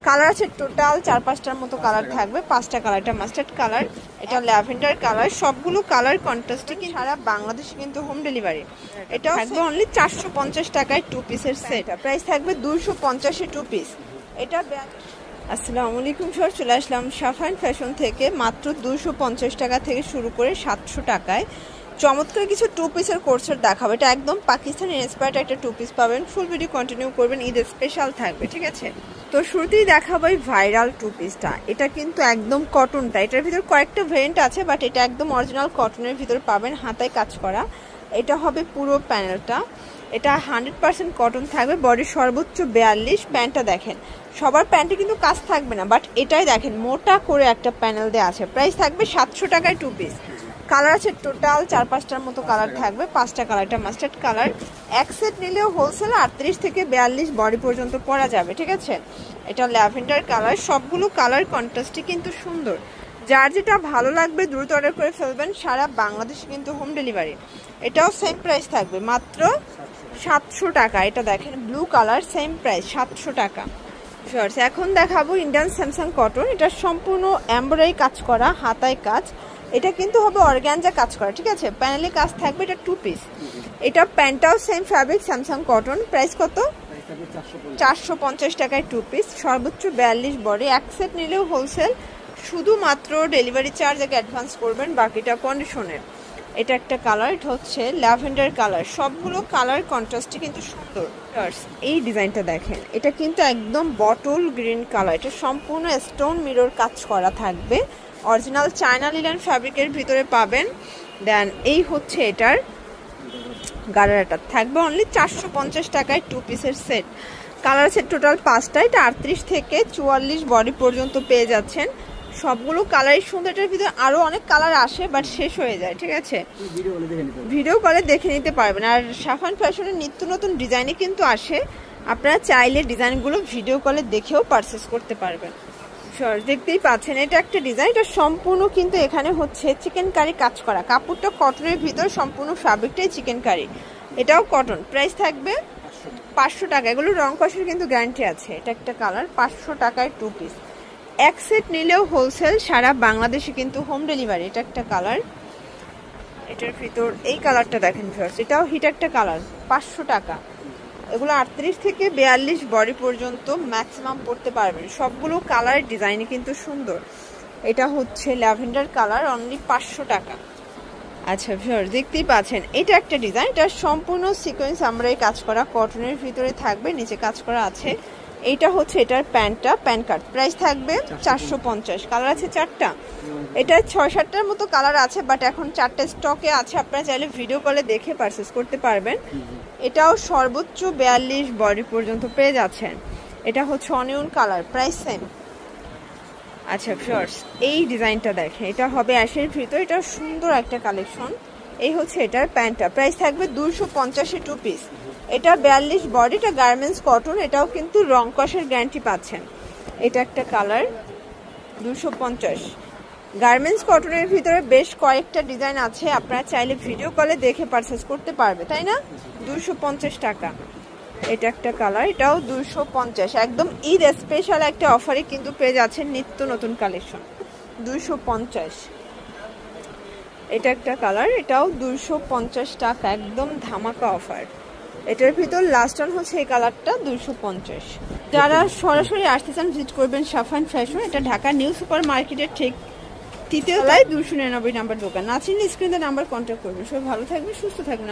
Colour আছে total 4-5টার মতো colour থাকবে। 5টা কালার, এটা মাস্টার্ড কালার, এটা ল্যাভেন্ডার কালার, সবগুলো কালার কন্ট্রাস্টে কি সারা বাংলাদেশে কিন্তু হোম ডেলিভারি। এটা থাকবে অনলি 450 টাকায় 2 পিসের সেট, প্রাইস থাকবে 250 2 পিস। এটা আসসালামু আলাইকুম স্যার, চলে আসলাম সাফাইন ফ্যাশন থেকে। মাত্র 250 টাকা থেকে শুরু করে 700 টাকায় চমৎকার কিছু 2 পিসের কোর্সের দেখাবো। এটা একদম পাকিস্তানি ইন্সপায়ার্ড একটা 2 পিস পাবেন। ফুল ভিডিও কন্টিনিউ করবেন, ঈদ স্পেশাল থাকবে, ঠিক আছে? তো শুরুতেই দেখাবো এই ভাইরাল 2 পিসটা। এটা কিন্তু একদম কটনটা, এটার ভিতর কয়েকটা ভেরিয়েন্ট আছে, বাট এটা একদম অরিজিনাল কটনের ভিতর পাবেন, হাতায় কাজ করা। এটা হবে পুরো প্যানেলটা, এটা 100% কটন থাকবে, বডি সর্বোচ্চ 42। প্যান্টটা দেখেন, সবার প্যান্টে কিন্তু কাজ থাকবে না, বাট এটাই দেখেন মোটা করে একটা প্যানেল দেওয়া আছে। প্রাইস থাকবে 700 টাকায় 2 পিস। কালার আছে টোটাল 4-5টার মতো কালার থাকবে। 5টা কালার, এটা মাস্টার্ড কালার। এক সেট নিলেও হোলসেল 38 থেকে 42 বডি পর্যন্ত পরা যাবে, ঠিক আছে? এটা ল্যাভেন্ডার কালার, সবগুলো কালার কন্ট্রাস্টই কিন্তু সুন্দর। যার যেটা ভালো লাগবে দ্রুত অর্ডার করে ফেলবেন, সারা বাংলাদেশে কিন্তু হোম ডেলিভারি। এটাও সেম প্রাইস থাকবে, মাত্র 700 টাকা। এটা দেখেন ব্লু কালার, সেম প্রাইস 700 টাকা। শর্টস এখন দেখাবো ইন্ডিয়ান স্যামসাং কটন। এটা সম্পূর্ণ এমব্রয়ডারি কাজ করা, হাতায় কাজ। এটা কিন্তু হবে অর্গানজা কাজ করা, ঠিক আছে? প্যানেলে কাজ থাকবে, এটা 2 পিস। এটা প্যান্টটাও same fabric Samsung cotton. Price কত? 450 টাকায় 2 পিস, সর্বোচ্চ 42 বডি। এক সেট নিলেও হোলসেল, শুধুমাত্র ডেলিভারি চার্জ আগে অ্যাডভান্স করবেন, বাকিটা কন্ডিশনের। এটা একটা কালার, এটা হচ্ছে ল্যাভেন্ডার কালার। সবগুলো কালার কন্ট্রাস্টই কিন্তু সুন্দর। এই ডিজাইনটা দেখেন, এটা কিন্তু একদম বটল গ্রিন কালার। এটা সম্পূর্ণ স্টোন মিরর কাজ করা থাকবে, অরিজিনাল চায়না লিনেন ফ্যাব্রিকের ভিতরে পাবেন। দেন এই হচ্ছে এটার গাড়াটা, থাকবে অনলি 450 টাকায় 2 পিসের সেট। কালার আছে টোটাল 5টা, এটা 38 থেকে 44 বডি পর্যন্ত পেয়ে যাচ্ছেন। সবগুলো কালারই সুন্দর। এটার ভিতরে আরো অনেক কালার আসে, বাট শেষ হয়ে যায়, ঠিক আছে? ভিডিও কলে দেখে নিতে পারবেন। আর সাফান ফ্যাশনের নিত্য নতুন ডিজাইনে কিন্তু আসে, আপনারা চাইলে ডিজাইনগুলো ভিডিও কলে দেখেও পারচেস করতে পারবেন। দেখতেই পাচ্ছেন, এটা একটা ডিজাইন। এটা সম্পূর্ণ কিন্তু এখানে হচ্ছে চিকেন কারি কাজ করা, কাপড়টা কটনের ভিতর, সম্পূর্ণ ফ্যাব্রিকটাই চিকেন কারি। এটাও কটন। প্রাইস থাকবে 500 টাকা। এগুলো রং কষের কিন্তু গ্যারান্টি আছে। এটা একটা কালার, 500 টাকায় 2 পিস। এক সেট নিলেও হোলসেল, সারা বাংলাদেশে কিন্তু হোম ডেলিভারি। এটা একটা কালার, এটার ভিতর এই কালারটা দেখেন ভিউয়ার্স, এটাও হিট একটা কালার, 500 টাকা। এগুলো 38 থেকে 42 বডি পর্যন্ত ম্যাক্সিমাম পড়তে পারবেন। সবগুলো কালার ডিজাইনে কিন্তু সুন্দর। এটা হচ্ছে ল্যাভেন্ডার কালার, অনলি 500 টাকা। আচ্ছা ভিউয়ার্স, দেখতেই পাচ্ছেন, এটা একটা ডিজাইন। এটা সম্পূর্ণ সিকোয়েন্স আমরাই কাজ করা, কটনের ভিতরে থাকবে, নিচে কাজ করা আছে। এইটা হচ্ছে এটার প্যান্টটা, প্যান কার্ড। প্রাইস থাকবে 450। কালার আছে 4টা, এটা 6-7টার মতো কালার আছে, বাট এখন 4টা স্টকে আছে। আপনারা চাইলে ভিডিও কলে দেখে পারচেস করতে পারবেন। এটাও সর্বোচ্চ 42 বডি পর্যন্ত পেয়ে যাচ্ছেন। এটা হচ্ছে অনিয়ন কালার, প্রাইস সেম। আচ্ছা ভিউয়ার্স, এই ডিজাইনটা দেখেন, এটা হবে অ্যাশের ভিতর। এটা সুন্দর একটা কালেকশন। এই হচ্ছে এটার প্যান্টটা, প্রাইস থাকবে 250 2 পিস। এটা 42 বডি, এটা গার্মেন্টস কটন। এটাও কিন্তু রং কষের গ্যারান্টি পাচ্ছেন। এটা একটা কালার, 250। গার্মেন্টস কটনের ভিতরে বেশ কয়েকটা ডিজাইন আছে, আপনারা চাইলে ভিডিও কলে দেখে পারচেস করতে পারবে, তাই না? 250 টাকা। এটা একটা কালার, এটাও 250। একদম ঈদ স্পেশাল একটা অফারে কিন্তু পেয়ে যাচ্ছেন নিত্য নতুন কালেকশন, 250। এটা একটা কালার, এটাও 250 টাকা, একদম ধামাকা অফার। এটার ভিতর লাস্ট অন হচ্ছে এই কালারটা, 250। যারা সরাসরি আসতে চান ভিজিট করবেন সাফাইন ফ্যাশন। এটা ঢাকা নিউ সুপার মার্কেটের ঠিক 3য় তলায় 299 নাম্বার দোকান। না চিনলে স্ক্রিনে নাম্বার কন্ট্যাক্ট করবেন। সবাই ভালো থাকবেন, সুস্থ থাকবেন।